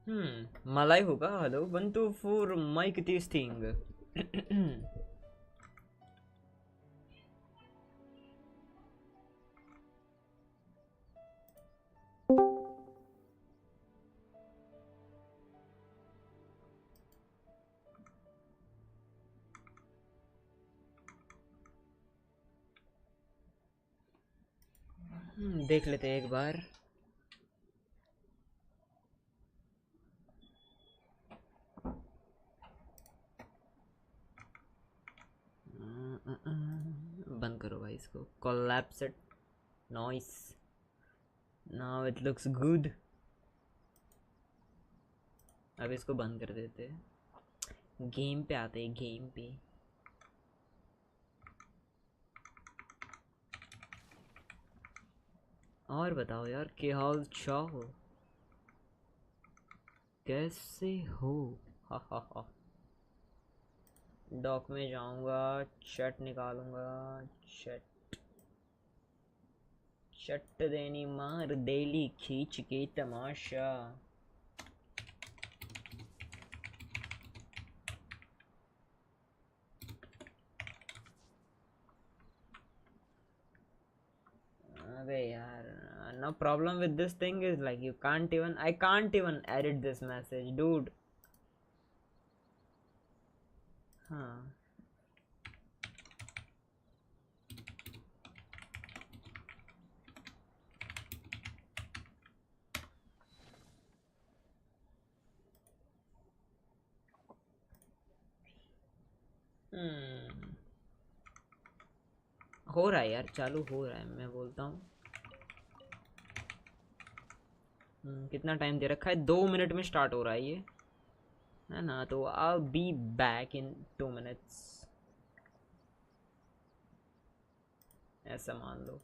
मलाई होगा hello 124 mic this thing. देख लेते हैं एक बार. बंद करो भाई इसको. Collapse it. Noise. Now it looks good. अब इसको बंद कर देते हैं. गेम पे आते हैं. गेम पे और बताओ यार क्या हाल चाल हो. कैसे हो. हा हा हा. डॉक में जाऊंगा. चट निकालूंगा. चट. चट देनी मार डेली खींच के तमाशा. अबे यार. No problem with this thing is like you can't even I can't even edit this message dude. हाँ. हो रहा है यार. चालू हो रहा है मैं बोलता हूँ. कितना टाइम दे रखा है. 2 मिनट में स्टार्ट हो रहा है ये. है ना. तो I'll be back in 2 minutes. ऐसा मान लो.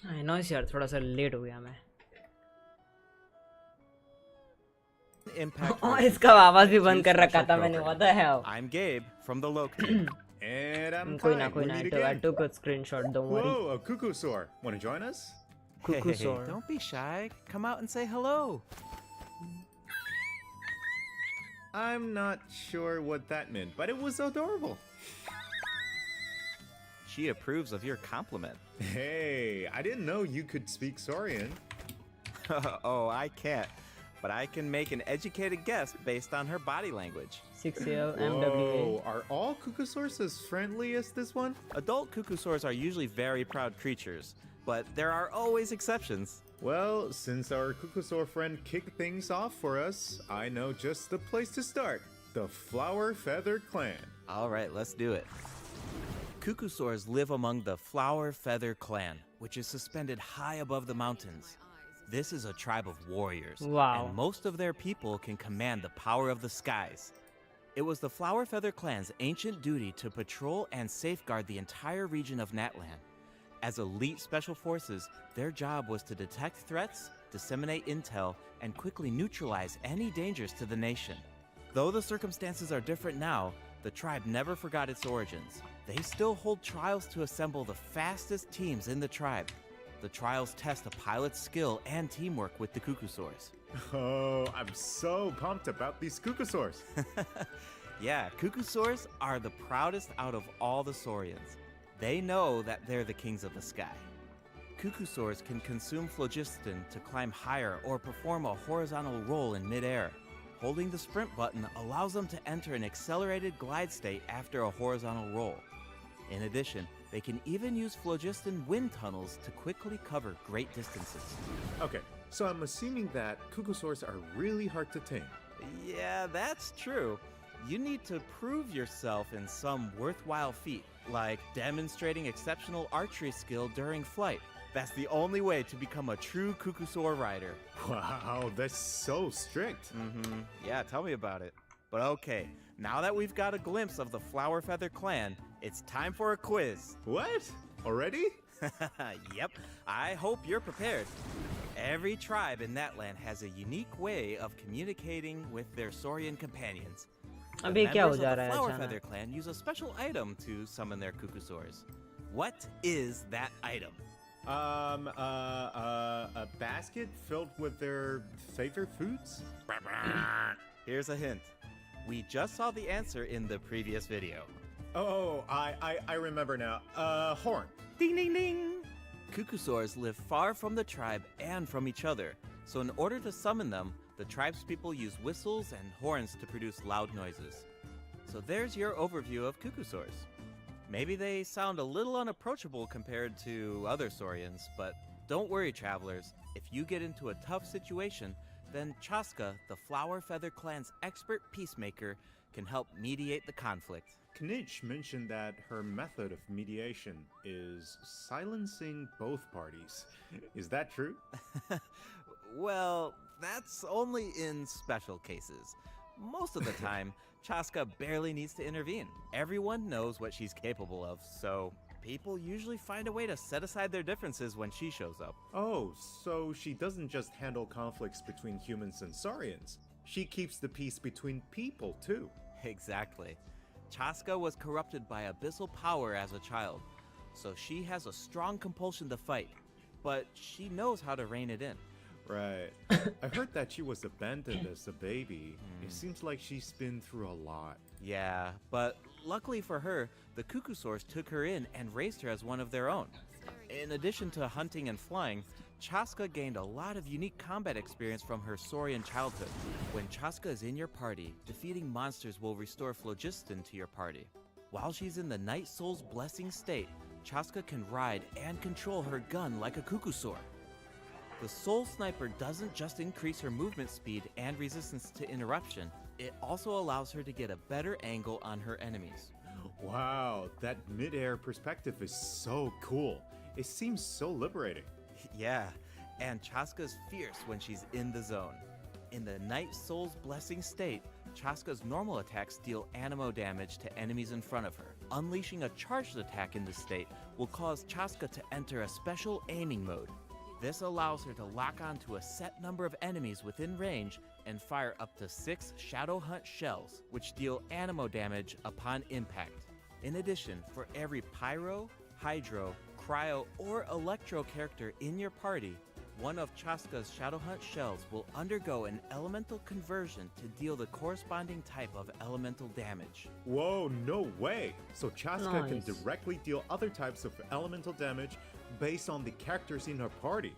नॉइस यार, थोड़ा सा लेट हो गया मैं। Impact. इसका आवाज भी बंद कर रखा था मैंने, what the hell? I'm Gabe from the Loke team. And I'm कोई Kai. ना कोई We ना, meet I again. took a screenshot, don't worry. Whoa, a cuckoo soar. Want to join us? Cuckoo Hey, soar. don't be shy. Come out and say hello. I'm not sure what that meant, but it was adorable. She approves of your compliment. Hey, I didn't know you could speak Saurian. Oh, I can't. But I can make an educated guess based on her body language. 6L Whoa, MWA. are all cuckosaurs as friendly as this one? Adult cuckosaurs are usually very proud creatures, but there are always exceptions. Well, since our cuckosaur friend kicked things off for us, I know just the place to start. The Flower Feather Clan. All right, let's do it. Cuckosaurs live among the Flower Feather Clan, which is suspended high above the mountains. This is a tribe of warriors, Wow. and most of their people can command the power of the skies. It was the Flower Feather Clan's ancient duty to patrol and safeguard the entire region of Natlan. As elite special forces, their job was to detect threats, disseminate intel, and quickly neutralize any dangers to the nation. Though the circumstances are different now, the tribe never forgot its origins. They still hold trials to assemble the fastest teams in the tribe. The trials test a pilot's skill and teamwork with the cuckosaurs. Oh, I'm so pumped about these cuckosaurs. Yeah, cuckosaurs are the proudest out of all the saurians. They know that they're the kings of the sky. Cuckosaurs can consume phlogiston to climb higher or perform a horizontal roll in midair. Holding the sprint button allows them to enter an accelerated glide state after a horizontal roll. In addition, they can even use phlogiston wind tunnels to quickly cover great distances. Okay, so I'm assuming that cuckosaurs are really hard to tame. Yeah, that's true. You need to prove yourself in some worthwhile feat, like demonstrating exceptional archery skill during flight. That's the only way to become a true cuckosaur rider. Wow, that's so strict. Yeah, tell me about it. But okay, now that we've got a glimpse of the Flower Feather Clan, it's time for a quiz. What? Already? Yep, I hope you're prepared. Every tribe in Natlan has a unique way of communicating with their saurian companions. The अबे क्या हो members जा of the रहा है Flower अचानक? Feather Clan use a special item to summon their cuckosaurs. What is that item? A basket filled with their favorite foods? Here's a hint. We just saw the answer in the previous video. Oh, I remember now. Horn. Ding ding ding! Cuckosaurs live far from the tribe and from each other, so in order to summon them, the tribespeople use whistles and horns to produce loud noises. So there's your overview of cuckosaurs. Maybe they sound a little unapproachable compared to other saurians, but don't worry, travelers. If you get into a tough situation, then Chaska, the Flower Feather Clan's expert peacemaker, can help mediate the conflict. Knitch mentioned that her method of mediation is silencing both parties. Is that true? Well, that's only in special cases. Most of the time, Chaska barely needs to intervene. Everyone knows what she's capable of, so people usually find a way to set aside their differences when she shows up. Oh, so she doesn't just handle conflicts between humans and saurians. She keeps the peace between people, too. Exactly. Chaska was corrupted by abyssal power as a child, so she has a strong compulsion to fight, but she knows how to rein it in. Right. I heard that she was abandoned as a baby. It seems like she's been through a lot. Yeah, but luckily for her, the cuckosaurs took her in and raised her as one of their own. In addition to hunting and flying, Chaska gained a lot of unique combat experience from her saurian childhood. When Chaska is in your party, defeating monsters will restore phlogiston to your party. While she's in the Night Soul's Blessing state, Chaska can ride and control her gun like a cuckosaur. The Soul Sniper doesn't just increase her movement speed and resistance to interruption, it also allows her to get a better angle on her enemies. Wow, that mid-air perspective is so cool. It seems so liberating. Yeah, and Chaska's fierce when she's in the zone. In the Night Soul's Blessing state, Chaska's normal attacks deal animo damage to enemies in front of her. unleashing a charged attack in this state will cause Chaska to enter a special aiming mode. This allows her to lock onto a set number of enemies within range and fire up to 6 Shadow Hunt shells, which deal anemo damage upon impact. In addition, for every Pyro, Hydro, Cryo, or Electro character in your party, one of Chaska's Shadow Hunt shells will undergo an elemental conversion to deal the corresponding type of elemental damage. Whoa, no way! So Chaska can Nice. directly deal other types of elemental damage based on the characters in her party.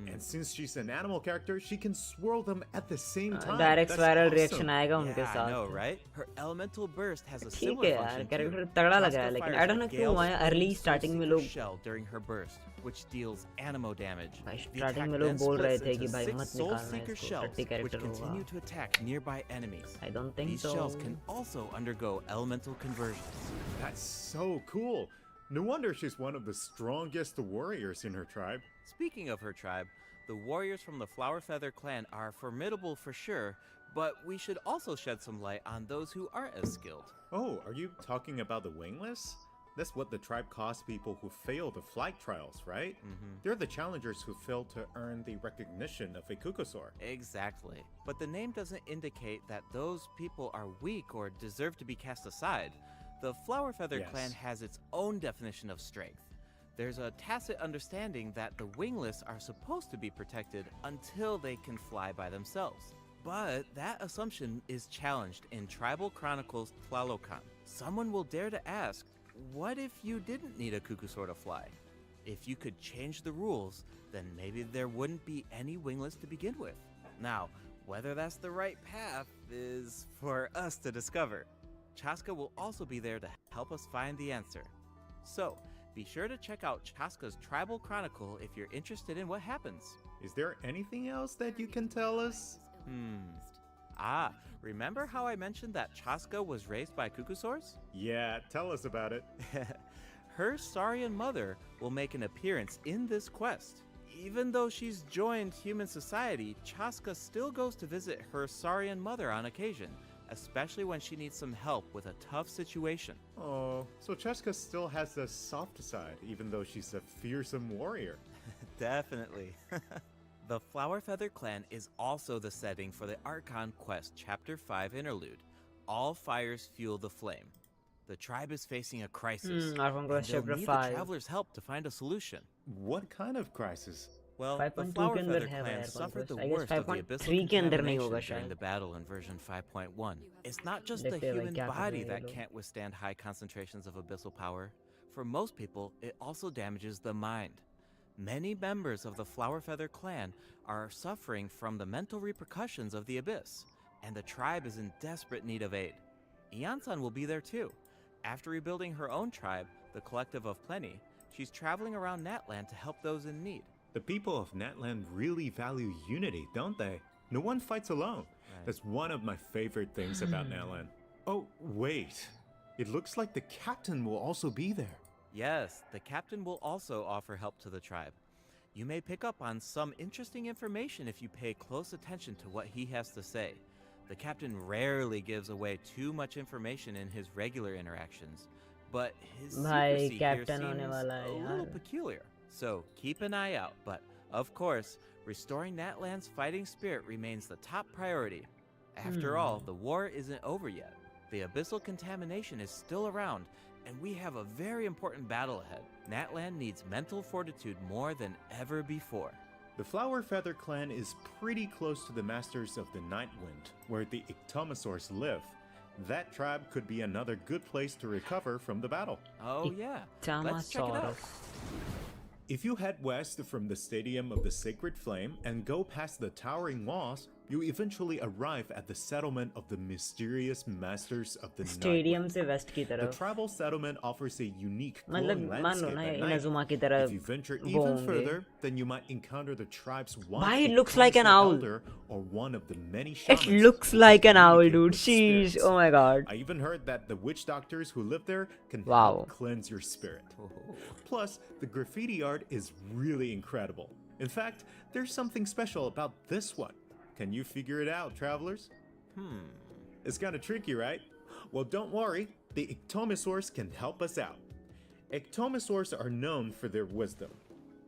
And since she's an animal character, she can swirl them at the same time. Direct That's viral awesome. Reaction आएगा उनके Yeah, I know, साथ. right? Her elemental burst has a ठीक similar है यार, function character too. तगड़ा लग Chaska रहा है, लेकिन fires I don't a know क्यों Gale's हुआ है अर्ली Soul स्टार्टिंग में Seeker लोग shell during her burst, which deals anemo damage. भाई The स्टार्टिंग attack में लोग then बोल रहे splits थे कि into भाई 6 मत Soul निकालना Seeker इसको, shells, 30 which कैरेक्टर continue होगा. to attack nearby enemies. I don't think These so. shells can also undergo elemental conversions. That's so cool. No wonder she's one of the strongest warriors in her tribe. Speaking of her tribe, the warriors from the Flower Feather clan are formidable for sure, but we should also shed some light on those who aren't as skilled. Oh, are you talking about the wingless? That's what the tribe calls people who fail the flight trials, right? They're the challengers who fail to earn the recognition of a Kukusaur. Exactly. But the name doesn't indicate that those people are weak or deserve to be cast aside. The Flower Feather Yes. clan has its own definition of strength. There's a tacit understanding that the wingless are supposed to be protected until they can fly by themselves. But that assumption is challenged in Tribal Chronicles Tlalocan. Someone will dare to ask, what if you didn't need a Kukusaur to fly? If you could change the rules, then maybe there wouldn't be any wingless to begin with. Now, whether that's the right path is for us to discover. Chaska will also be there to help us find the answer. So, be sure to check out Chaska's Tribal Chronicle if you're interested in what happens. Is there anything else that you can tell us? Remember how I mentioned that Chaska was raised by Kukusaurs? Yeah, tell us about it. Her Saurian mother will make an appearance in this quest. Even though she's joined human society, Chaska still goes to visit her Saurian mother on occasion, especially when she needs some help with a tough situation. Oh, so Chaska still has the soft side, even though she's a fearsome warrior. Definitely. The Flower Feather clan is also the setting for the Archon Quest Chapter 5 interlude. All fires fuel the flame. The tribe is facing a crisis, Archon and Quest they'll Chapter need 5. the travelers' help to find a solution. What kind of crisis? Well, the 5.2 Flower के अंदर Feather है clan Archon suffered the Quest. I guess worst of the 5.3 abyssal के अंदर नहीं contamination होगा during शायद. the battle in version 5.1. It's not just the देखते हैं भाई human क्या कर body रहे हैं that ये लोग. can't withstand high concentrations of abyssal power. For most people, it also damages the mind. Many members of the Flower Feather clan are suffering from the mental repercussions of the abyss, and the tribe is in desperate need of aid. Iansan will be there too. After rebuilding her own tribe, the Collective of Plenty, she's traveling around Natland to help those in need. The people of Natland really value unity, don't they? No one fights alone. That's one of my favorite things about Natland. Oh, wait. It looks like the captain will also be there. Yes, the captain will also offer help to the tribe. You may pick up on some interesting information if you pay close attention to what he has to say. The captain rarely gives away too much information in his regular interactions, but his भाई secrecy here captain होने seems वाला है a little यार. peculiar. So keep an eye out, but of course, restoring Natland's fighting spirit remains the top priority. After all, the war isn't over yet. The abyssal contamination is still around, and we have a very important battle ahead. Natland needs mental fortitude more than ever before. The Flower Feather clan is pretty close to the Masters of the Night Wind, where the Ictomosaurs live. That tribe could be another good place to recover from the battle. Oh yeah, let's check it out. If you head west from the Stadium of the Sacred Flame and go past the towering walls, you eventually arrive at the settlement of the mysterious Masters of the Night stadium Wind. से waste की The तरफ. tribal settlement offers a unique मतलब glowing मान लो landscape ना at night. Inazuma की तरह If you venture वो even होंगे. further, then you might encounter the tribe's one Why, it looks like an owl. elder or one of the many It shamans looks who like an owl, communicate dude. with Sheesh. spirits. Oh my god. I even heard that the witch doctors who live there can Wow. help cleanse your spirit. Plus, the graffiti art is really incredible. In fact, there's something special about this one. Can you figure it out, travelers? It's kind of tricky, right? Well, don't worry. the ectomosaurs can help us out. Ectomosaurs are known for their wisdom.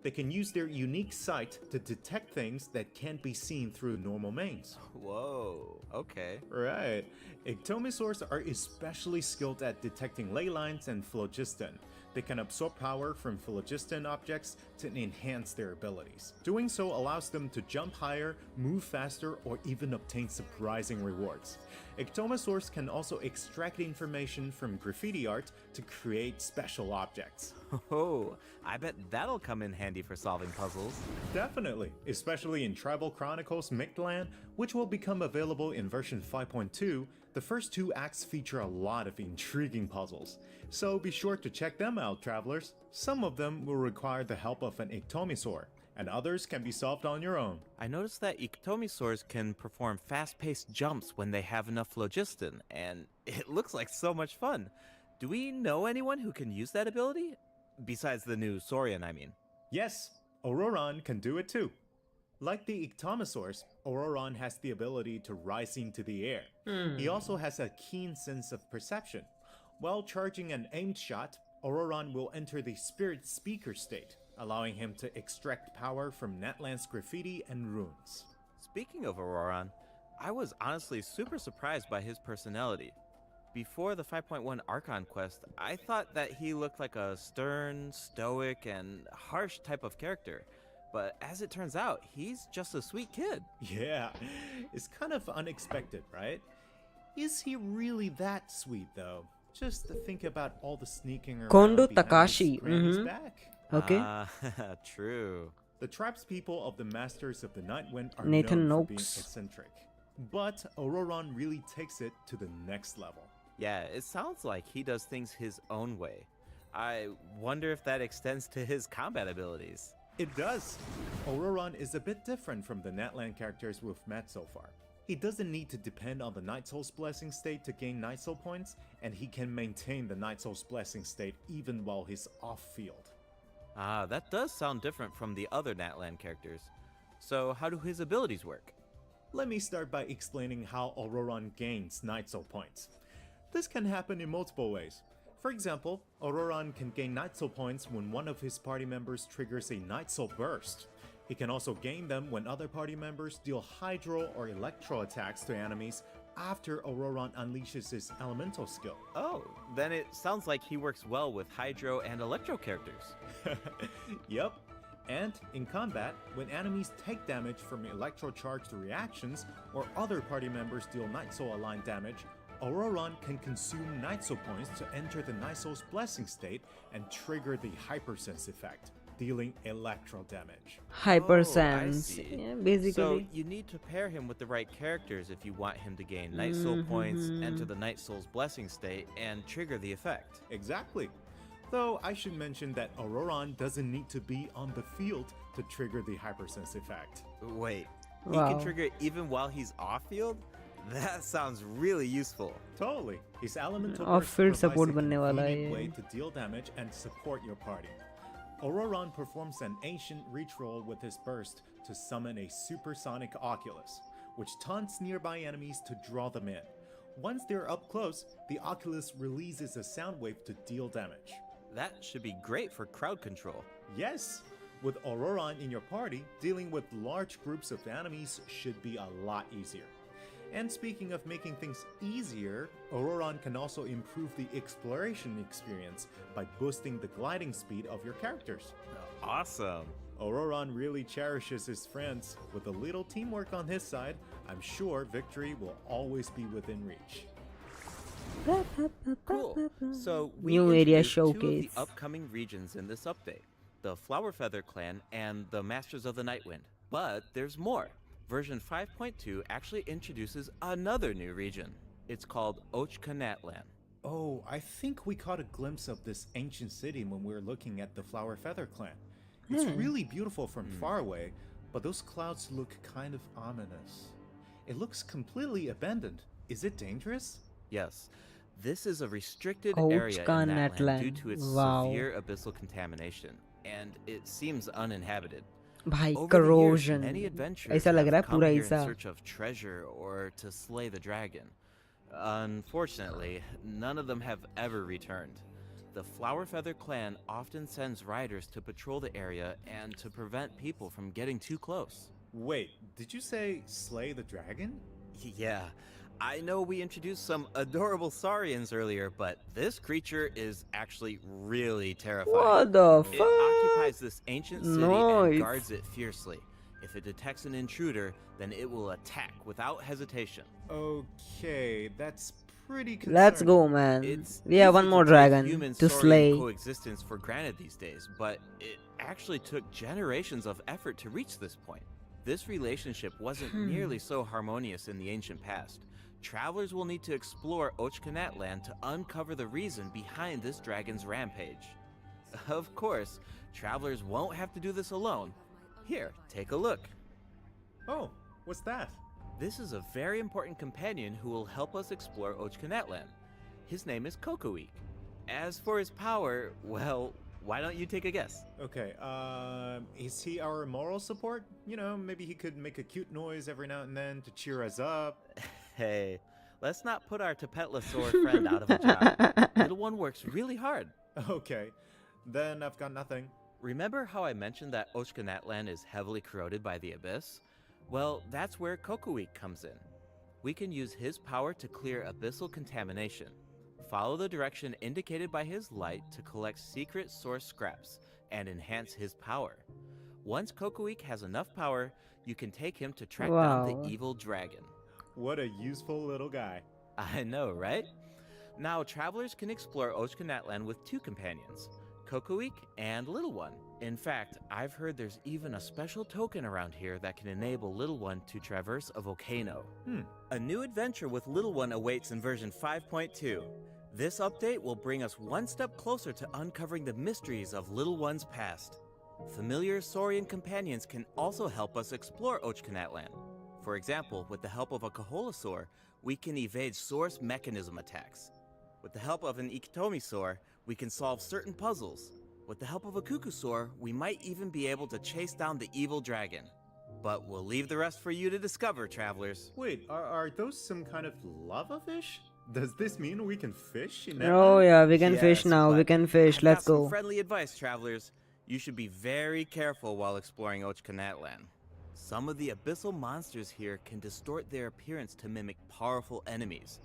They can use their unique sight to detect things that can't be seen through normal means. Whoa, okay. Right. Ectomosaurs are especially skilled at detecting ley lines and phlogiston. They can absorb power from phlogiston objects to enhance their abilities. Doing so allows them to jump higher, move faster, or even obtain surprising rewards. Ectomosaurs can also extract information from graffiti art to create special objects. Oh, I bet that'll come in handy for solving puzzles. Definitely, especially in Tribal Chronicles Mictland, which will become available in version 5.2. The first 2 acts feature a lot of intriguing puzzles, so be sure to check them out, travelers. Some of them will require the help of an ectomosaur, and others can be solved on your own. I noticed that ectomosaurs can perform fast-paced jumps when they have enough phlogiston, and it looks like so much fun. Do we know anyone who can use that ability? Besides the new Saurian, I mean. Yes, Auroron can do it too. Like the ectomosaurs, Auroron has the ability to rise into the air. He also has a keen sense of perception. While charging an aimed shot, Auroron will enter the spirit speaker state, allowing him to extract power from Natlan's graffiti and runes. Speaking of Auroron, I was honestly super surprised by his personality. Before the 5.1 Archon quest, I thought that he looked like a stern, stoic, and harsh type of character. But as it turns out, he's just a sweet kid. Yeah, it's kind of unexpected, right? Is he really that sweet though? Just to think about all the sneaking around Kondo behind Takashi, his granny's back. Okay. True. The tribespeople of the Masters of the Nightwind are Nathan known for being Noakes. eccentric. But Auroron really takes it to the next level. Yeah, it sounds like he does things his own way. I wonder if that extends to his combat abilities. It does. Auroron is a bit different from the Natlan characters we've met so far. He doesn't need to depend on the Night Soul's Blessing state to gain Night Soul points, and he can maintain the Night Soul's Blessing state even while he's off-field. Ah, that does sound different from the other Natlan characters. So how do his abilities work? Let me start by explaining how Auroron gains Night Soul points. This can happen in multiple ways. For example, Auroron can gain Night Soul points when one of his party members triggers a Night Soul burst. He can also gain them when other party members deal Hydro or Electro attacks to enemies after Auroron unleashes his elemental skill. Oh, then it sounds like he works well with Hydro and Electro characters. Yep. And in combat, when enemies take damage from electro-charged reactions or other party members deal Night Soul aligned damage, Auroron can consume Night Soul points to enter the Night Soul's Blessing state and trigger the Hypersense effect, dealing electro damage. Hypersense. see. Yeah, basically. So you need to pair him with the right characters if you want him to gain Night Soul points, enter the Night Soul's Blessing state, and trigger the effect. Exactly. Though I should mention that Auroron doesn't need to be on the field to trigger the Hypersense effect. Wait, he Wow. can trigger it even while he's off-field? That sounds really useful. Totally. His elemental Off-field burst support provides a बनने वाला है convenient ये. way to deal damage and support your party. Auroron performs an ancient reach roll with his burst to summon a supersonic Oculus, which taunts nearby enemies to draw them in. Once they're up close, the Oculus releases a sound wave to deal damage. That should be great for crowd control. Yes! With Auroron in your party, dealing with large groups of enemies should be a lot easier. And speaking of making things easier, Auroron can also improve the exploration experience by boosting the gliding speed of your characters. Awesome. Auroron really cherishes his friends. With a little teamwork on his side, I'm sure victory will always be within reach. Cool. So we New area introduced two of showcase. the upcoming regions in this update, the Flower Feather Clan and the Masters of the Nightwind. But there's more. Version 5.2 actually introduces another new region. It's called Ochkanatlan. Oh, I think we caught a glimpse of this ancient city when we were looking at the Flower Feather Clan. It's really beautiful from far away, but those clouds look kind of ominous. It looks completely abandoned. Is it dangerous? Yes, this is a restricted area in that land due to its Wow. severe abyssal contamination, and it seems uninhabited. भाई Over the years, corrosion many adventurers ऐसा लग have रहा है come पूरा here in ऐसा search of treasure or to slay the dragon. Unfortunately, none of them have ever returned. The Flower Feather clan often sends riders to patrol the area and to prevent people from getting too close. Wait, did you say slay the dragon? Yeah, I know we introduced some adorable saurians earlier, but this creature is actually really terrifying. What the It fuck? occupies this ancient city and Nice. guards it fiercely. If it detects an intruder, then it will attack without hesitation. Okay, that's pretty concerning. Let's go, man. It's We have easy one to more take dragon human to saurian slay. coexistence for granted these days, but it actually took generations of effort to reach this point. This relationship wasn't nearly so harmonious in the ancient past. Travelers will need to explore Ochkanat land to uncover the reason behind this dragon's rampage. Of course, travelers won't have to do this alone. Here, take a look. Oh, what's that? This is a very important companion who will help us explore Ochkanat land. His name is Kokoweek. As for his power, well, why don't you take a guess? Okay, is he our moral support? You know, maybe he could make a cute noise every now and then to cheer us up. Hey, let's not put our Tapetlosaur friend out of a job. Little one works really hard. Okay, then I've got nothing. Remember how I mentioned that Ochkanat land is heavily corroded by the abyss? Well, that's where Kokoweek comes in. We can use his power to clear abyssal contamination. Follow the direction indicated by his light to collect secret source scraps and enhance his power. Once Kokoweek has enough power, you can take him to track down Wow. the evil dragon. What a useful little guy. I know, right? Now, travelers can explore Ochkanat land with two companions, Kokoweek and Little One. In fact, I've heard there's even a special token around here that can enable Little One to traverse a volcano. A new adventure with Little One awaits in version 5.2. This update will bring us one step closer to uncovering the mysteries of Little One's past. Familiar saurian companions can also help us explore Ochkanat land. For example, with the help of a Kaholasaur, we can evade source mechanism attacks. With the help of an Ikitomisaur, we can solve certain puzzles. With the help of a Kukusaur, we might even be able to chase down the evil dragon. But we'll leave the rest for you to discover, travelers. Wait, are those some kind of lava fish? Does this mean we can fish in Oh Netland? yeah, we can fish Yes, now. We but can fish. I've Let's got some go. friendly advice, travelers. You should be very careful while exploring Ochkanat land. Some of the abyssal monsters here can distort their appearance to mimic powerful enemies.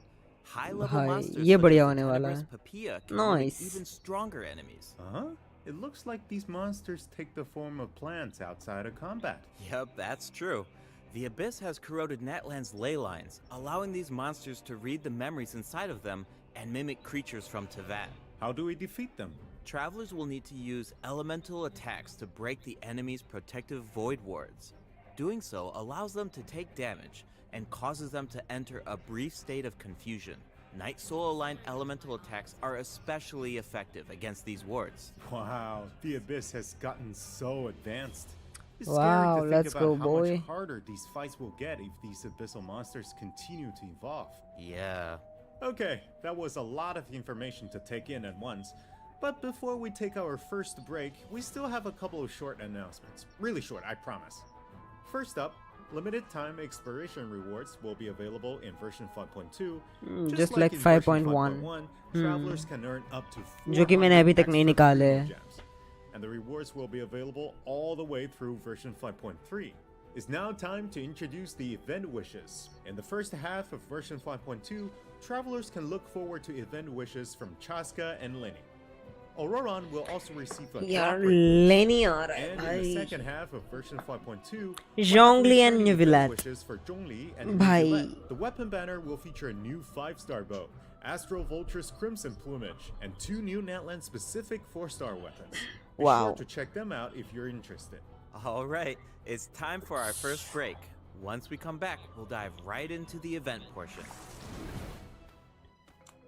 High-level भाई, monsters ये such बढ़िया as होने the वाला tenebrous है. Papilla can mimic Nice. even stronger enemies. Huh? It looks like these monsters take the form of plants outside of combat. Yep, that's true. The Abyss has corroded Natland's ley lines, allowing these monsters to read the memories inside of them and mimic creatures from Tevat. How do we defeat them? Travelers will need to use elemental attacks to break the enemy's protective void wards. Doing so allows them to take damage and causes them to enter a brief state of confusion. Night Soul aligned elemental attacks are especially effective against these wards. Wow, the Abyss has gotten so advanced. It's Wow, scary to let's think about go, how boy. much harder these fights will get if these abyssal monsters continue to evolve. Yeah. Okay, that was a lot of information to take in at once. But before we take our first break, we still have a couple of short announcements. Really short, I promise. First up, limited time exploration rewards will be available in version 5.2. just like in version 5.1. travelers can earn up to जो कि मैंने अभी तक 400 नहीं extra निकाले premium हैं. gems. And the rewards will be available all the way through version 5.3. It's now time to introduce the event wishes. In the first half of version 5.2, travelers can look forward to event wishes from Chaska and Lenny. Auroron will also receive a यार drop rate लेनी आ रहा है and in the भाई. second half of version 5.2, Zhongli and returning event Neuvillette. wishes for Zhongli and Bhai. Neuvillette. The weapon banner will feature a new 5-star bow, Astro Vulture's Crimson Plumage, and 2 new Natland specific 4-star weapons. Be Wow. sure to check them out if you're interested. All right, it's time for our first break. Once we come back, we'll dive right into the event portion.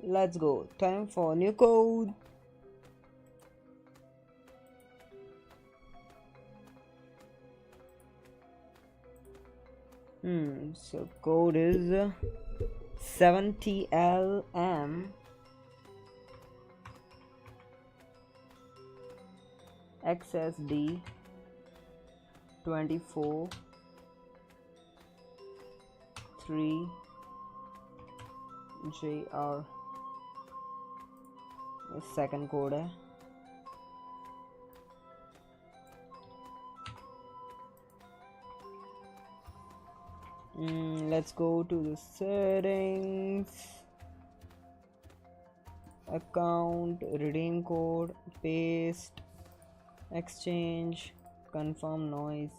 Let's go. Time for new code. So code is 70LM XSD 24 3 JR second code है. Let's go to the settings, account, redeem code, paste, exchange, confirm noise.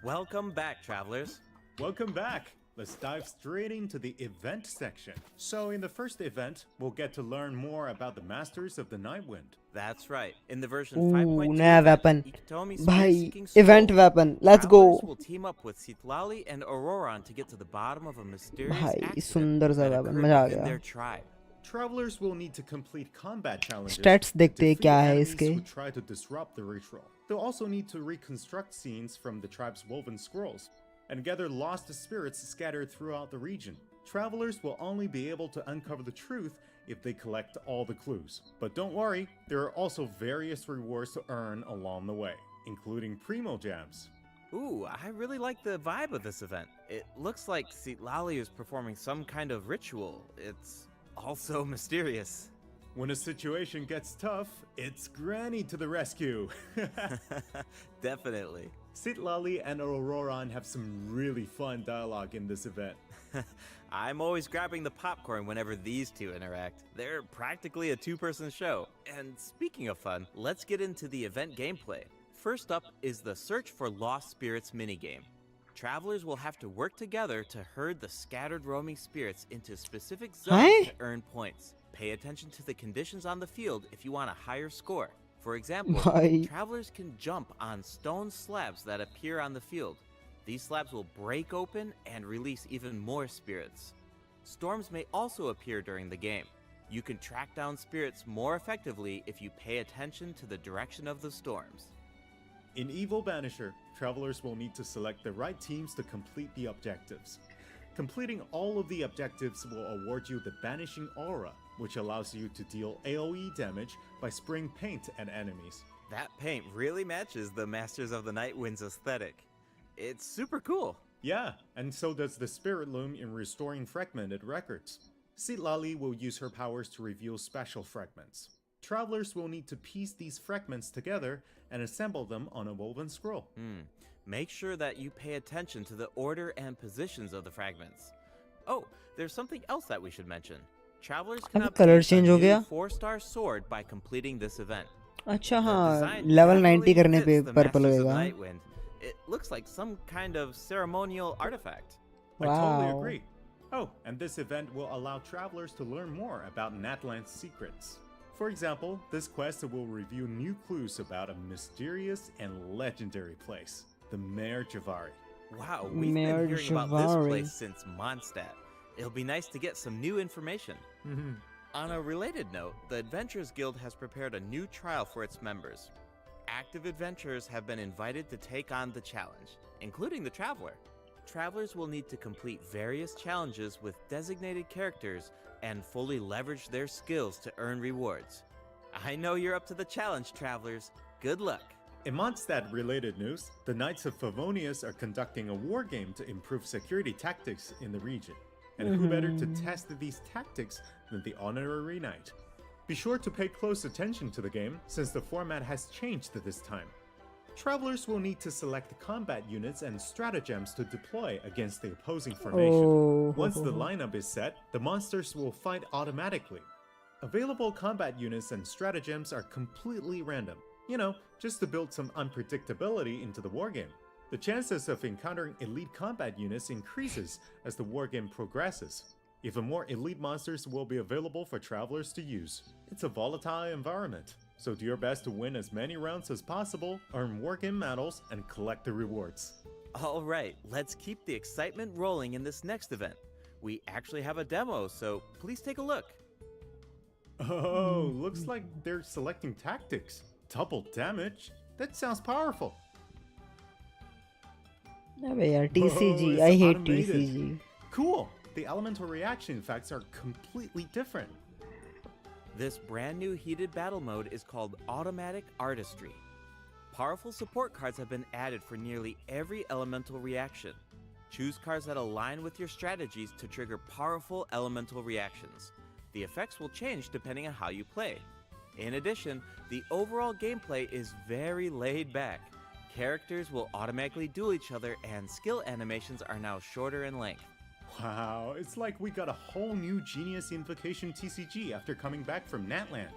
Welcome back, travelers. Welcome back! Let's dive straight into the event section. So in the first event, we'll get to learn more about the Masters of the Nightwind. That's right. In the version Ooh, 5.2 नया event, weapon. Ikitomi भाई Spirit-Seeking event Scroll, weapon. Let's travelers go. will team up with Citlali and Auroran to get to the bottom of a mysterious भाई accident सुंदर सा that weapon. occurred मजा आ within गया. their tribe. Travelers will need to complete combat challenges Stats to देखते हैं defeat क्या है enemies इसके. who try to disrupt the ritual. They'll also need to reconstruct scenes from the tribe's woven scrolls and gather lost spirits scattered throughout the region. Travelers will only be able to uncover the truth if they collect all the clues. But don't worry, there are also various rewards to earn along the way, including primo jams. Ooh, I really like the vibe of this event. It looks like Citlali is performing some kind of ritual. It's also mysterious. When a situation gets tough, it's Granny to the rescue. Definitely. Citlali and Auroran have some really fun dialogue in this event. I'm always grabbing the popcorn whenever these two interact. They're practically a two-person show. And speaking of fun, let's get into the event gameplay. First up is the Search for Lost Spirits minigame. Travelers will have to work together to herd the scattered roaming spirits into specific zones to earn points. Pay attention to the conditions on the field if you want a higher score. For example, भाई travelers can jump on stone slabs that appear on the field. These slabs will break open and release even more spirits. Storms may also appear during the game. You can track down spirits more effectively if you pay attention to the direction of the storms. In Evil Banisher, travelers will need to select the right teams to complete the objectives. Completing all of the objectives will award you the Banishing Aura, which allows you to deal AoE damage by spraying paint at enemies. That paint really matches the Masters of the Nightwind's aesthetic. It's super cool. Yeah, and so does the Spirit Loom in restoring fragmented records. Citlali will use her powers to reveal special fragments. Travelers will need to piece these fragments together and assemble them on a woven scroll. Make sure that you pay attention to the order and positions of the fragments. Oh, there's something else that we should mention. Travelers can अब obtain color a change हो new गया. 4-star sword by completing this event. अच्छा The हाँ design level definitely 90 करने पे fits the purple Masters of होएगा. Nightwind. It looks like some kind of ceremonial artifact. I totally Wow. agree. Oh, and this event will allow travelers to learn more about Natland's secrets. For example, this quest will reveal new clues about a mysterious and legendary place, the Mare Javari. Wow, we've Mare been hearing about this Javari. place since Mondstadt. It'll be nice to get some new information. On a related note, the Adventurers Guild has prepared a new trial for its members. Active adventurers have been invited to take on the challenge, including the Traveler. Travelers will need to complete various challenges with designated characters and fully leverage their skills to earn rewards. I know you're up to the challenge, Travelers. Good luck. In Mondstadt-related news, the Knights of Favonius are conducting a war game to improve security tactics in the region. And who better to test these tactics than the Honorary Knight? Be sure to pay close attention to the game, since the format has changed this time. Travelers will need to select combat units and stratagems to deploy against the opposing formation. Oh. Once the lineup is set, the monsters will fight automatically. Available combat units and stratagems are completely random. You know, just to build some unpredictability into the wargame. The chances of encountering elite combat units increases as the wargame progresses. Even more elite monsters will be available for travelers to use. It's a volatile environment, so do your best to win as many rounds as possible, earn wargame medals, and collect the rewards. Alright, let's keep the excitement rolling in this next event. We actually have a demo, so please take a look. Oh, looks like they're selecting tactics. Double damage? That sounds powerful. अबे यार Oh, TCG it's I hate automated. TCG. Cool! The elemental reaction effects are completely different. This brand new heated battle mode is called Automatic Artistry. Powerful support cards have been added for nearly every elemental reaction. Choose cards that align with your strategies to trigger powerful elemental reactions. The effects will change depending on how you play. In addition, the overall gameplay is very laid back. Characters will automatically duel each other and skill animations are now shorter in length. Wow, it's like we got a whole new Genius Invocation TCG after coming back from Natland.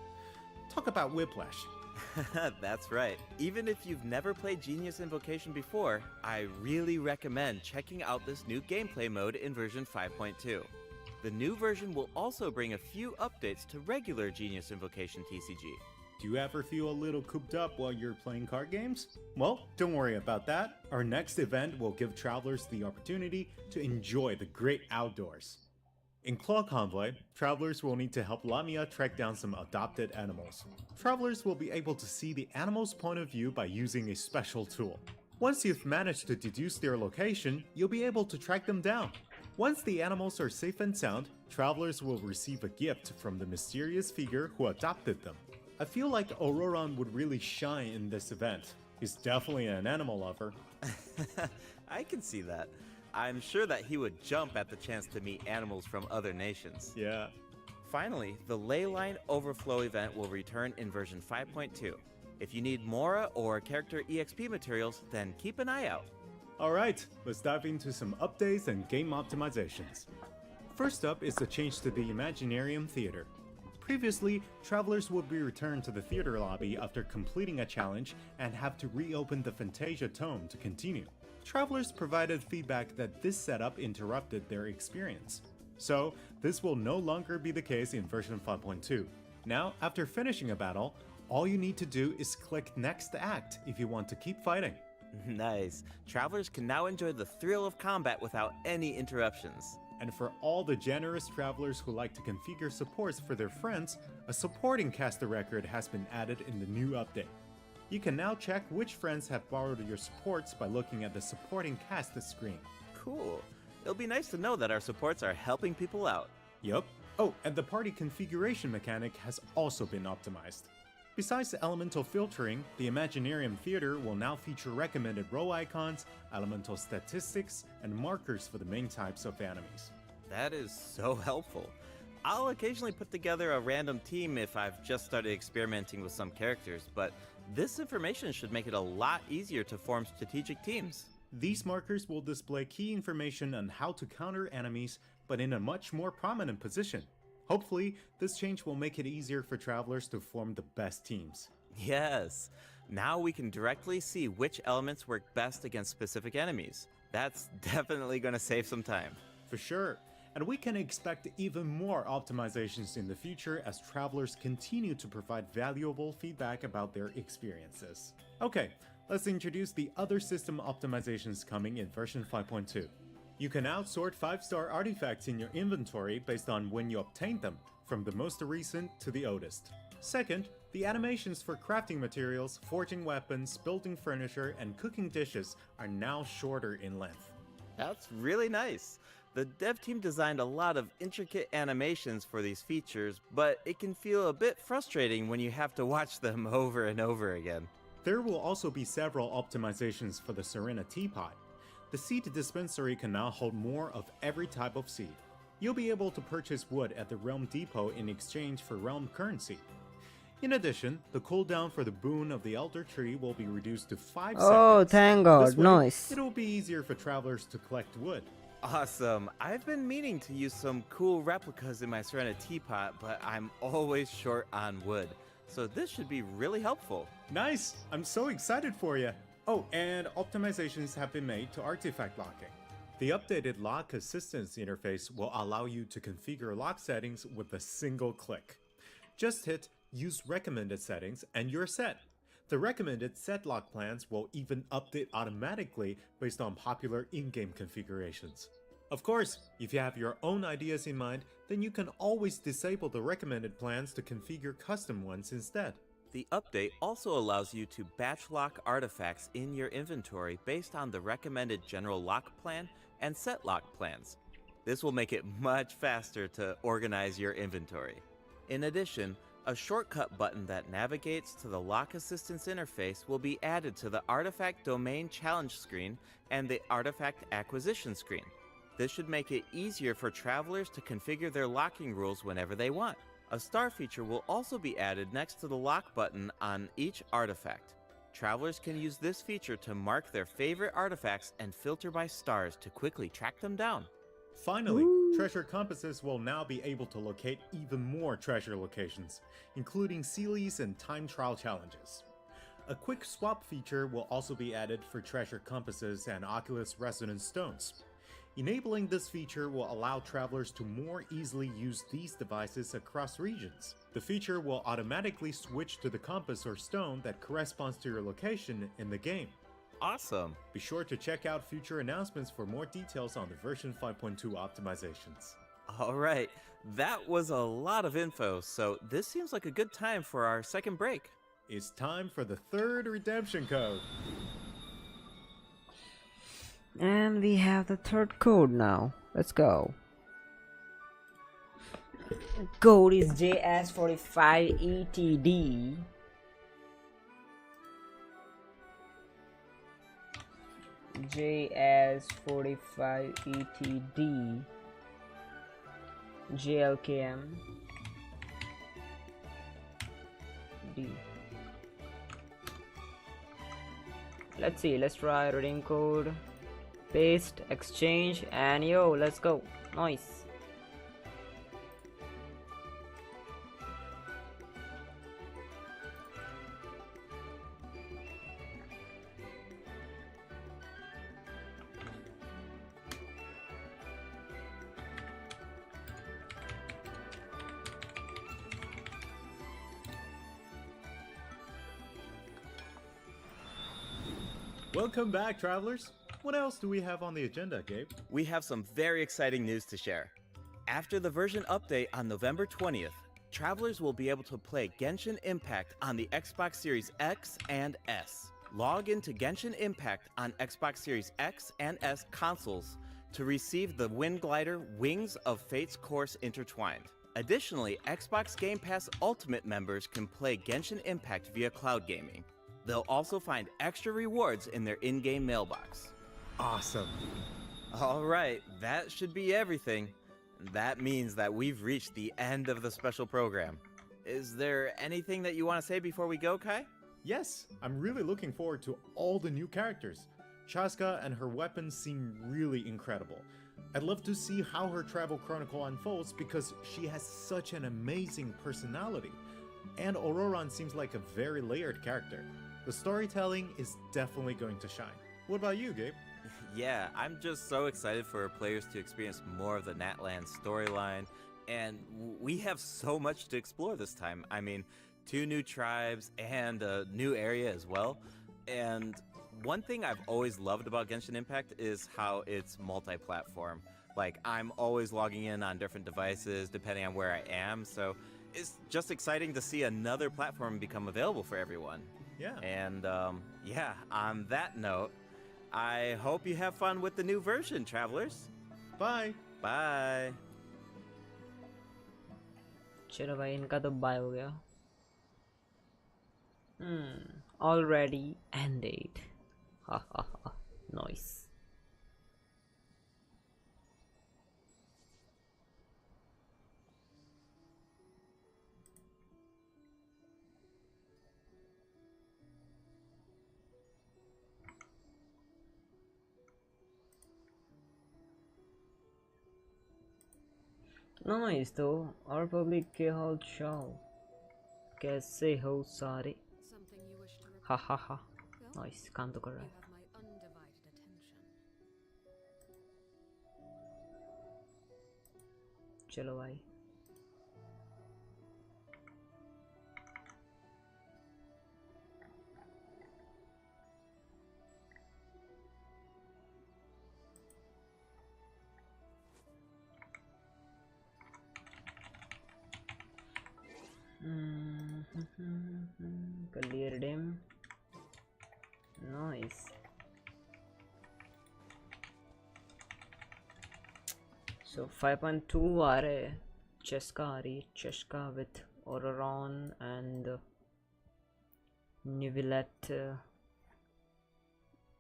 Talk about whiplash. That's right. Even if you've never played Genius Invocation before, I really recommend checking out this new gameplay mode in version 5.2. The new version will also bring a few updates to regular Genius Invocation TCG. Do you ever feel a little cooped up while you're playing card games? Well, don't worry about that. Our next event will give travelers the opportunity to enjoy the great outdoors. In Claw Convoy, travelers will need to help Lamia track down some adopted animals. Travelers will be able to see the animal's point of view by using a special tool. Once you've managed to deduce their location, you'll be able to track them down. Once the animals are safe and sound, travelers will receive a gift from the mysterious figure who adopted them. I feel like Auroron would really shine in this event. He's definitely an animal lover. I can see that. I'm sure that he would jump at the chance to meet animals from other nations. Yeah. Finally, the Leyline Overflow event will return in version 5.2. If you need Mora or character EXP materials, then keep an eye out. Alright, let's dive into some updates and game optimizations. First up is the change to the Imaginarium Theater. Previously, travelers would be returned to the theater lobby after completing a challenge and have to reopen the Fantasia Tome to continue. Travelers provided feedback that this setup interrupted their experience. So, this will no longer be the case in version 5.2. Now, after finishing a battle, all you need to do is click Next Act if you want to keep fighting. Nice. Travelers can now enjoy the thrill of combat without any interruptions. And for all the generous travelers who like to configure supports for their friends, a supporting caster record has been added in the new update. You can now check which friends have borrowed your supports by looking at the supporting cast screen. Cool. It'll be nice to know that our supports are helping people out. Yup. Oh, and the party configuration mechanic has also been optimized. Besides the elemental filtering, the Imaginarium Theater will now feature recommended row icons, elemental statistics, and markers for the main types of enemies. That is so helpful. I'll occasionally put together a random team if I've just started experimenting with some characters, but this information should make it a lot easier to form strategic teams. These markers will display key information on how to counter enemies, but in a much more prominent position. Hopefully, this change will make it easier for travelers to form the best teams. Yes! Now we can directly see which elements work best against specific enemies. That's definitely going to save some time. For sure. And we can expect even more optimizations in the future as travelers continue to provide valuable feedback about their experiences. Okay, let's introduce the other system optimizations coming in version 5.2. You can now sort 5-star artifacts in your inventory based on when you obtained them, from the most recent to the oldest. Second, the animations for crafting materials, forging weapons, building furniture, and cooking dishes are now shorter in length. That's really nice. The dev team designed a lot of intricate animations for these features, but it can feel a bit frustrating when you have to watch them over and over again. There will also be several optimizations for the Serena Teapot. The seed dispensary can now hold more of every type of seed. You'll be able to purchase wood at the Realm Depot in exchange for Realm currency. In addition, the cooldown for the boon of the Elder Tree will be reduced to 5 seconds. Oh, thank God, This way, nice. It'll be easier for travelers to collect wood. Awesome. I've been meaning to use some cool replicas in my Serena Teapot, but I'm always short on wood. So this should be really helpful. Nice! I'm so excited for you! Oh, and optimizations have been made to artifact locking. The updated lock assistance interface will allow you to configure lock settings with a single click. Just hit Use Recommended Settings and you're set. The recommended set lock plans will even update automatically based on popular in-game configurations. Of course, if you have your own ideas in mind, then you can always disable the recommended plans to configure custom ones instead. The update also allows you to batch lock artifacts in your inventory based on the recommended general lock plan and set lock plans. This will make it much faster to organize your inventory. In addition, A shortcut button that navigates to the lock assistance interface will be added to the artifact domain challenge screen and the artifact acquisition screen. This should make it easier for travelers to configure their locking rules whenever they want. A star feature will also be added next to the lock button on each artifact. Travelers can use this feature to mark their favorite artifacts and filter by stars to quickly track them down. Finally, treasure compasses will now be able to locate even more treasure locations, including Sealies and time trial challenges. A quick swap feature will also be added for treasure compasses and Oculus Resonance stones. Enabling this feature will allow travelers to more easily use these devices across regions. The feature will automatically switch to the compass or stone that corresponds to your location in the game. Awesome! Be sure to check out future announcements for more details on the version 5.2 optimizations. Alright, that was a lot of info, so this seems like a good time for our second break. It's time for the third redemption code. And we have the third code now. Let's go. Code is JS45ETD. JS45ETD. JLKM D. Let's see, let's try reading code. Paste, exchange, and yo, let's go. Nice. Welcome back, travelers. What else do we have on the agenda, Gabe? We have some very exciting news to share. After the version update on November 20th, travelers will be able to play Genshin Impact on the Xbox Series X and S. Log into Genshin Impact on Xbox Series X and S consoles to receive the Wind Glider Wings of Fate's Course Intertwined. Additionally, Xbox Game Pass Ultimate members can play Genshin Impact via cloud gaming. They'll also find extra rewards in their in-game mailbox. Awesome. Alright, that should be everything. That means that we've reached the end of the special program. Is there anything that you want to say before we go, Kai? Yes, I'm really looking forward to all the new characters. Chaska and her weapons seem really incredible. I'd love to see how her travel chronicle unfolds because she has such an amazing personality. And Auroran seems like a very layered character. The storytelling is definitely going to shine. What about you, Gabe? Yeah, I'm just so excited for players to experience more of the Natlan storyline, and we have so much to explore this time. I mean, 2 new tribes and a new area as well. And one thing I've always loved about Genshin Impact is how it's multi-platform. Like, I'm always logging in on different devices depending on where I am, so it's just exciting to see another platform become available for everyone. Yeah. And yeah, on that note, I hope you have fun with the new version, travelers. Bye. Bye. चलो भाई इनका तो bye हो गया. Already ended. Ha ha ha. Nice. Nice though. Our public के हाल चाल कैसे हो सारे? Ha ha ha. Nice. काम तो कर रहा है. चलो भाई. Cleared him. Nice. So 5.2 आ रहे हैं. Cheska आ रही है. Cheska with Auroron and Neuvillette,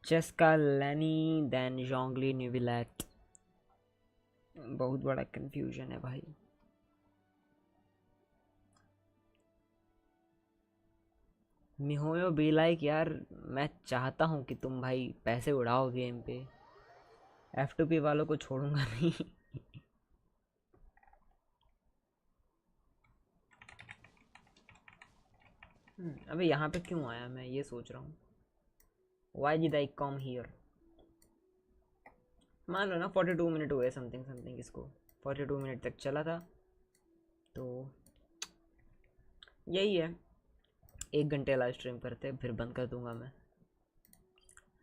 Cheska Lenny, then Zhongli Neuvillette. बहुत बड़ा कंफ्यूजन है भाई. मिहोयो बी लाइक यार, मैं चाहता हूँ कि तुम भाई पैसे उड़ाओ गेम पे. F2P वालों को छोड़ूंगा नहीं. अबे यहाँ पे क्यों आया, मैं ये सोच रहा हूँ. Why did I come here? मान लो ना 42 मिनट हुए समथिंग समथिंग इसको. 42 मिनट तक चला था तो यही है. 1 घंटे लाइव स्ट्रीम करते फिर बंद कर दूंगा मैं,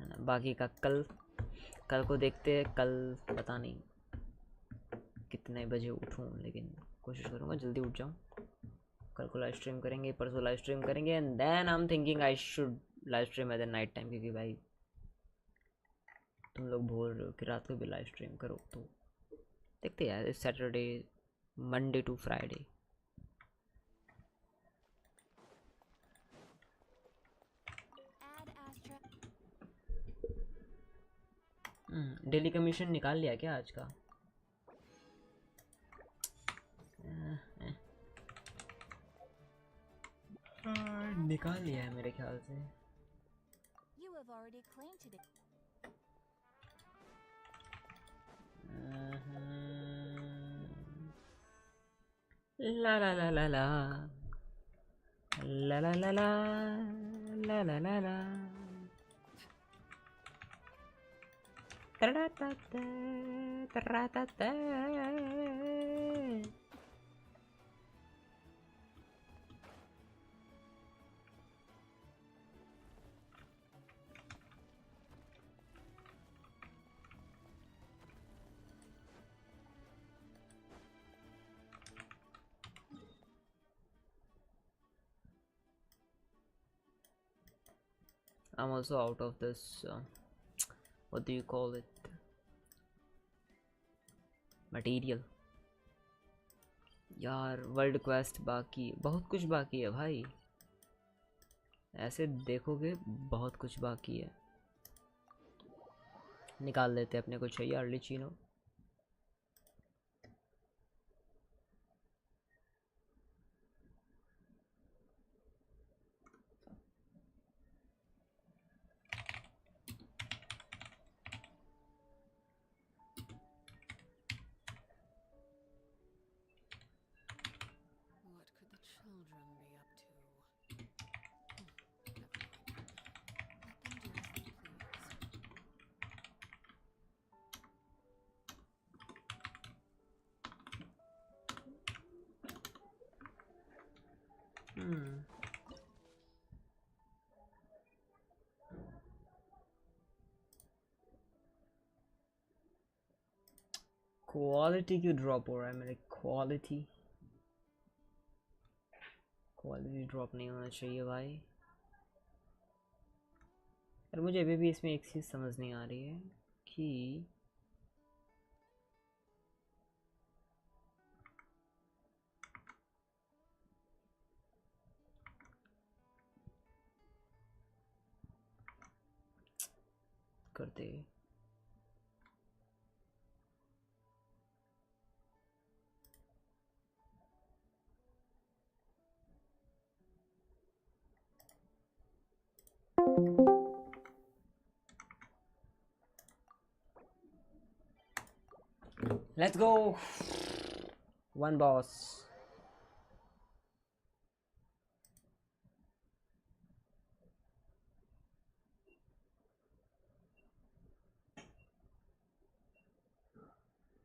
है ना. बाकी का कल को देखते हैं. कल पता नहीं कितने बजे उठूँ, लेकिन कोशिश करूँगा जल्दी उठ जाऊँ. कल को लाइव स्ट्रीम करेंगे, परसों लाइव स्ट्रीम करेंगे, and then I am thinking I should live stream at the night time, क्योंकि भाई तुम लोग बोल रहे हो कि रात को भी लाइव स्ट्रीम करो, तो देखते हैं यार. Saturday, Monday to Friday. Daily commission निकाल लिया क्या आज का? निकाल लिया है मेरे ख्याल से. ला ला ला ला ला ला ला ला ला ला ला ला ला. Tra-ta-ta, tra-ta-ta. I'm also out of this, what do you call it, material. यार वर्ल्ड क्वेस्ट बाकी, बहुत कुछ बाकी है भाई. ऐसे देखोगे बहुत कुछ बाकी है. निकाल लेते अपने को चाहिए अर्ली चीनो. क्वालिटी क्यों ड्रॉप हो रहा है मेरे? क्वालिटी ड्रॉप नहीं होना चाहिए भाई. और मुझे अभी भी इसमें एक चीज़ समझ नहीं आ रही है कि करते. Let's go. One boss.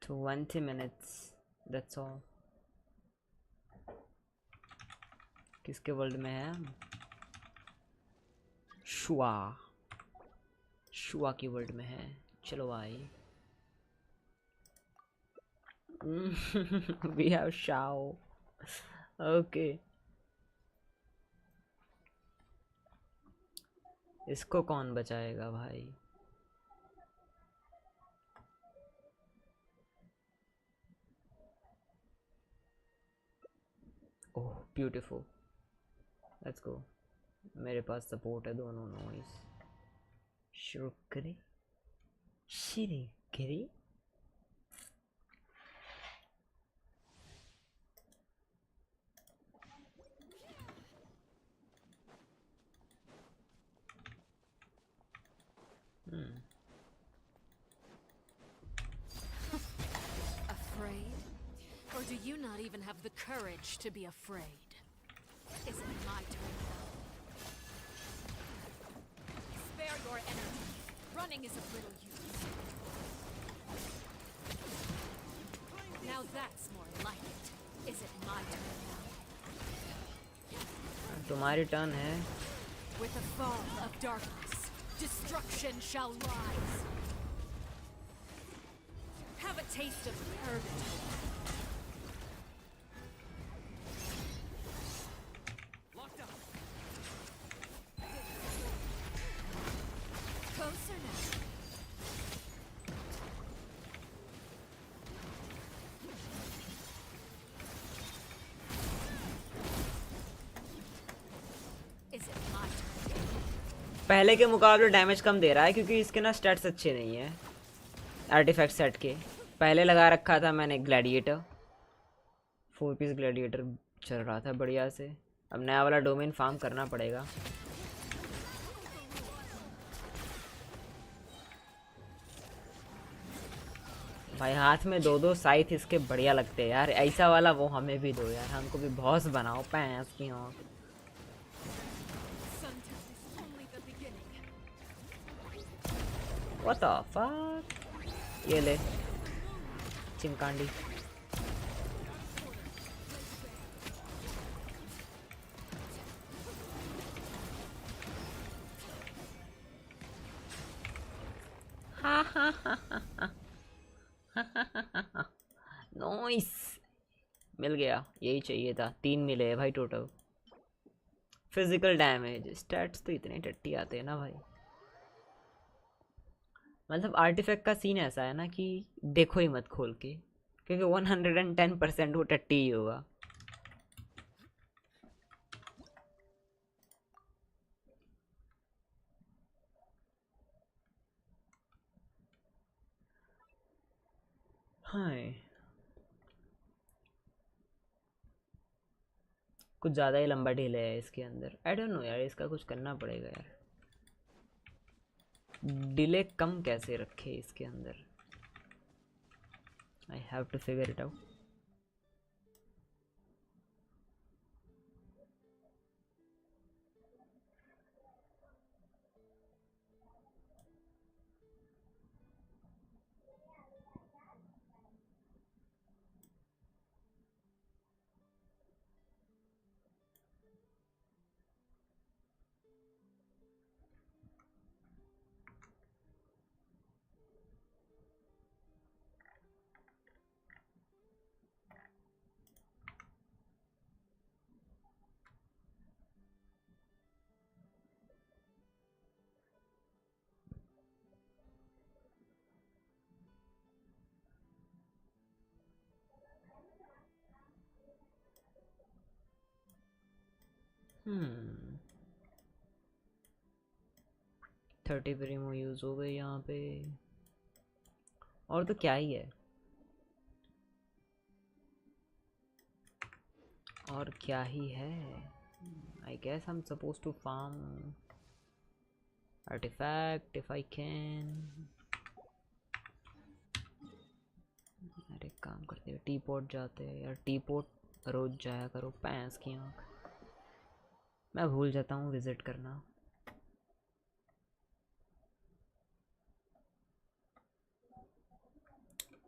$20 minutes. That's all. किसके वर्ल्ड में है? शुआ की वर्ल्ड में है. चलो भाई. We have Shao. Okay. इसको कौन बचाएगा भाई? Oh beautiful, let's go. मेरे पास सपोर्ट है दोनों। नॉइस। शुरू करें, शुरू करें। Afraid? Or do you not even have the courage to be afraid? Is it my turn now? Spare your energy. Running is of little use. Now that's more like it. Is it my turn now? तुम्हारी turn है। With the fall of darkness, destruction shall rise. Have a taste of purgatory. Locked up. Closer now. Is it my turn? पहले के मुकाबले damage कम दे रहा है क्योंकि इसके ना स्टैट्स अच्छे नहीं है आर्टिफैक्ट सेट के। पहले लगा रखा था मैंने ग्लैडिएटर, 4 पीस ग्लैडिएटर चल रहा था बढ़िया से। अब नया वाला डोमेन फार्म करना पड़ेगा। भाई हाथ में 2-2 साइथ इसके बढ़िया लगते हैं यार। ऐसा वाला वो हमें भी दो यार, हमको भी बॉस बनाओ पैंस की। हाँ What the fuck? ये ले चिमकांडी। नॉइस, मिल गया। यही चाहिए था। 3 मिले हैं भाई टोटल। फिजिकल डैमेज स्टैट्स तो इतने टट्टी आते हैं ना भाई। मतलब आर्टिफैक्ट का सीन ऐसा है ना कि देखो ही मत खोल के, क्योंकि 110% वो टट्टी ही होगा। हाय कुछ ज़्यादा ही लंबा ढीले है इसके अंदर। आई डोंट नो यार, इसका कुछ करना पड़ेगा यार। डिले कम कैसे रखे इसके अंदर, I have to figure it out. Hmm 30 primo use हो गए यहाँ पे। और तो क्या ही है, और क्या ही है। I guess I am suppose to farm artifact if I can. अरे काम करते हुए टी पोट जाते हैं यार। टी पोट रोज जाया करो पैंस की आँख। मैं भूल जाता हूँ विजिट करना।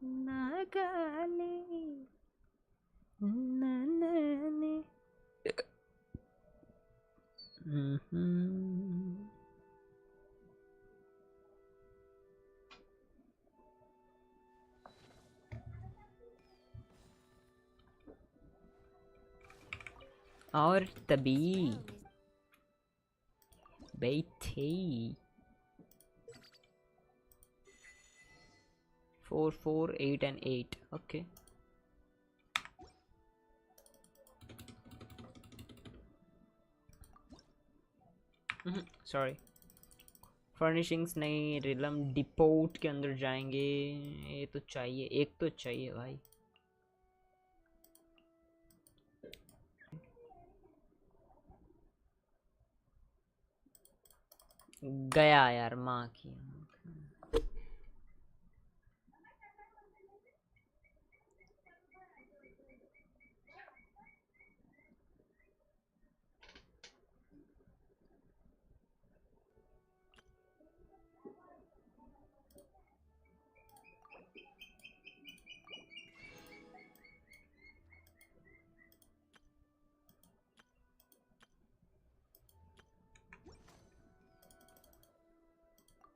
नागाले नानाने। और तभी बैठे 4 4 8 and 8 ओके। सॉरी, फर्निशिंग्स नहीं, रिलम डिपोट के अंदर जाएंगे। ये तो चाहिए, एक तो चाहिए भाई। गया यार माँ की।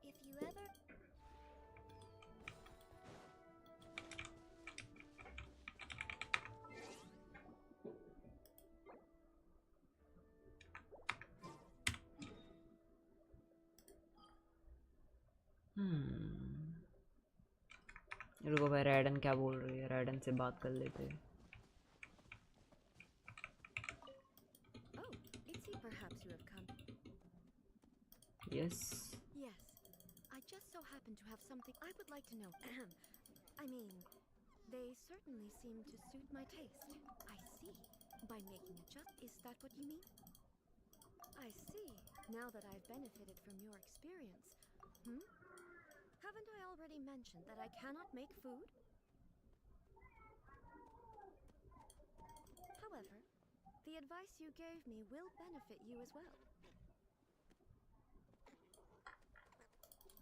If you ever रुको भाई, रैडन क्या बोल रही है, रैडन से बात कर लेते हैं। Oh, I see perhaps you have come. Yes. Yes. I just so happen to have something I would like to know. I mean, they certainly seem to suit my taste. I see. By making is that what you mean? I see. Now that I've benefited from your experience. Haven't I already mentioned that I cannot make food? However, the advice you gave me will benefit you as well.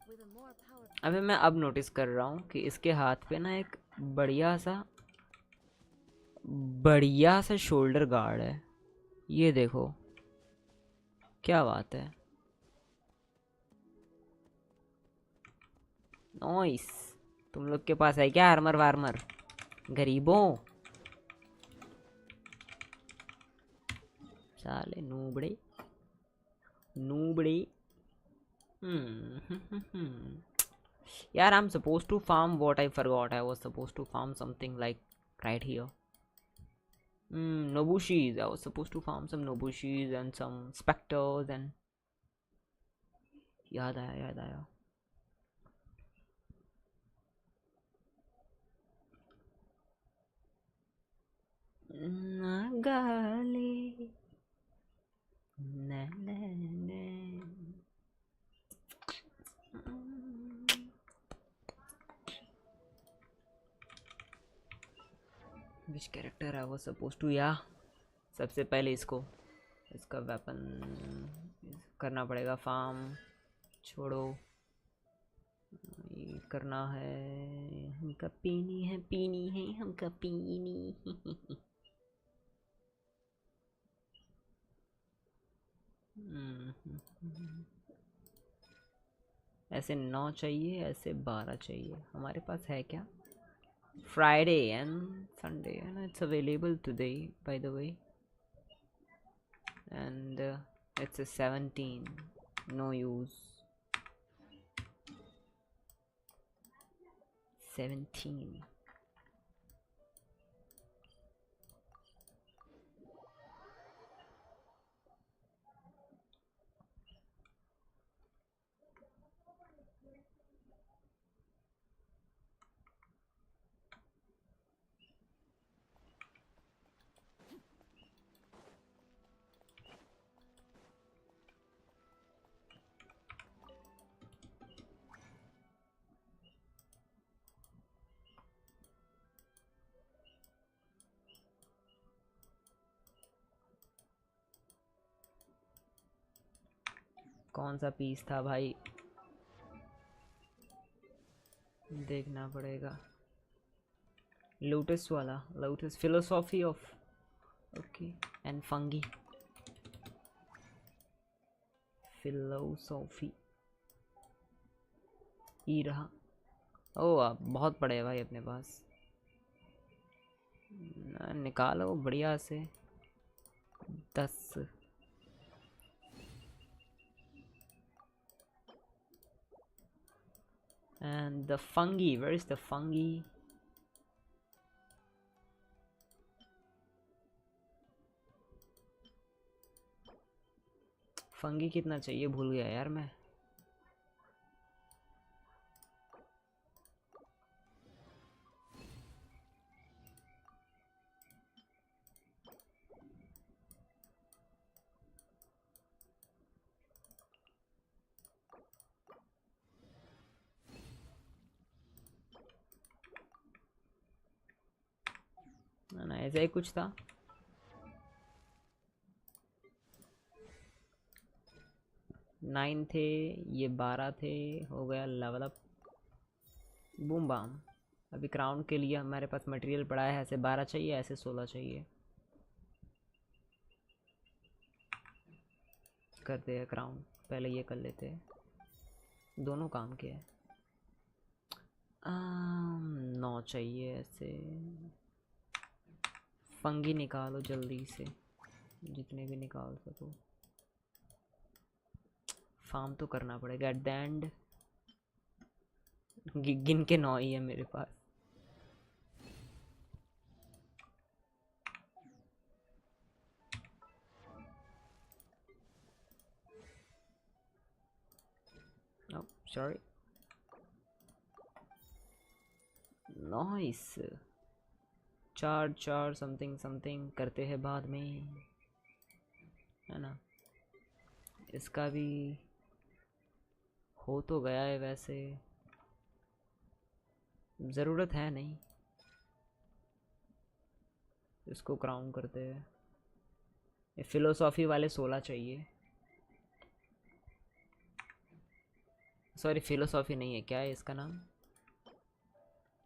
With a more powerful... अबे मैं अब notice कर रहा हूँ कि इसके हाथ पे ना एक बढ़िया सा शोल्डर गार्ड है। ये देखो क्या बात है। नॉइस। तुम लोग के पास है क्या आर्मर वार्मर गरीबों? साले नूबड़े नूबड़े। यार, I'm supposed to farm what I forgot. I was supposed to farm something like right here. Nobushis. I was supposed to farm some Nobushis and some specters and याद आया। नागाले ना। Which character I was supposed to? या सबसे पहले इसका weapon करना पड़ेगा। Farm छोड़ो, ये करना है। हमका पीनी है हमका पीनी। ऐसे 9 चाहिए, ऐसे 12 चाहिए। हमारे पास है क्या? Friday and Sunday, and it's available today, by the way. And it's a 17, no use. 17. कौन सा पीस था भाई? देखना पड़ेगा। लोटस वाला, lotus philosophy of, okay, and fungi philosophy ही रहा। ओ आप बहुत पड़े हैं भाई अपने पास। निकालो बढ़िया से 10। And the fungi, where is the fungi? Fungi कितना चाहिए भूल गया यार मैं। ना ऐसा ही कुछ था। नाइन थे, ये 12 थे, हो गया लेवल अप। Boom bam. अभी क्राउन के लिए हमारे पास मटेरियल पड़ा है, ऐसे 12 चाहिए, ऐसे 16 चाहिए। करते हैं क्राउन, पहले ये कर लेते हैं, दोनों काम के हैं। 9 चाहिए ऐसे। फंगी निकालो जल्दी से, जितने भी निकाल सको। फार्म तो करना पड़ेगा एट द एंड। गिन के 9 ही है मेरे पास। सॉरी। नाइस। 4 समथिंग समथिंग करते हैं बाद में, है ना। इसका भी हो तो गया है वैसे, ज़रूरत है नहीं। इसको क्राउन करते हैं। ये फिलोसॉफी वाले 16 चाहिए। सॉरी फिलोसॉफी नहीं है, क्या है इसका नाम?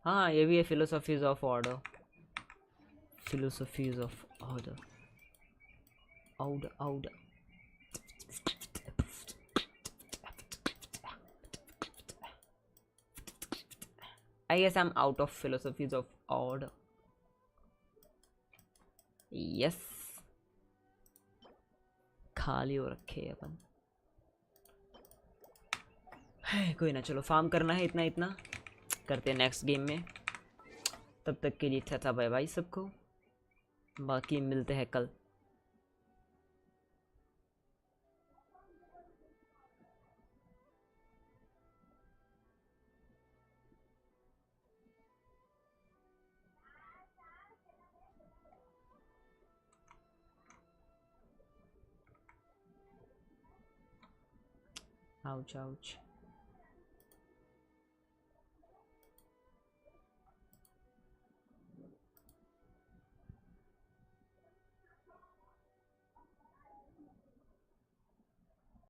हाँ ये भी है, philosophies of order. Philosophies of order, order order. I guess I'm out of philosophies of order. Yes. खाली हो रखे हैं अपन। है कोई ना, चलो फार्म करना है इतना इतना, करते हैं नेक्स्ट गेम में। तब तक के लिए टाटा बाय बाय सबको, बाकी मिलते हैं कल। Ouch ouch.